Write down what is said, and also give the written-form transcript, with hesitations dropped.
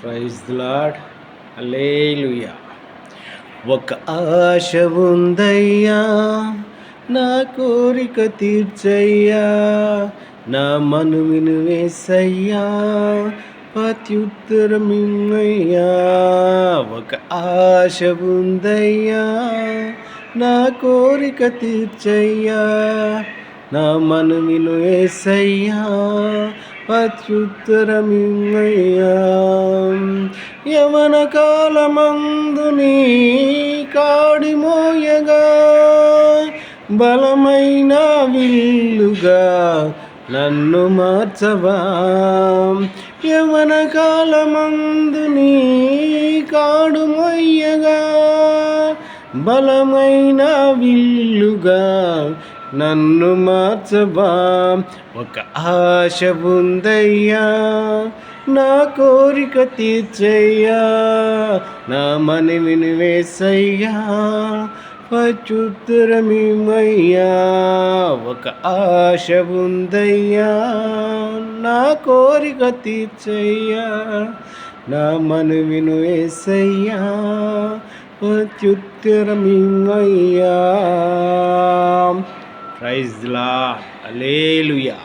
Praise the lord. హల్లెలూయా. ఒక ఆశ ఉందయ్యా, నా కోరిక తీర్చయ్యా, నా మనవిని వేసయ్యా, ప్రత్యుత్తరమిమ్మయ్యా. ఒక ఆశ ఉందయ్యా, నా కోరిక తీర్చయ్యా, నా మనవిని వేసయ్యా, ప్రత్యుత్తరమిమ్మయ్యా. యవన కాలమందు నీ కాడి మోయగా, బలమైన విల్లుగా నన్ను మార్చవా. యవన కాలమందు నీ కాడు మోయగా, బలమైన విల్లుగా నన్ను మార్చవా. ఒక ఆశ ఉందయ్యా, నా కోరిక తీర్చయ్యా, నా మనవిని వేసయ్యా, ప్రత్యుత్తరమిమ్మయ్యా. ఒక ఆశ ఉందయ్యా, నా కోరిక తీర్చయ్యా, నా మనవిని వేసయ్యా, ప్రత్యుత్తరమిమ్మయ్యా. Praise the lord. హల్లెలూయా.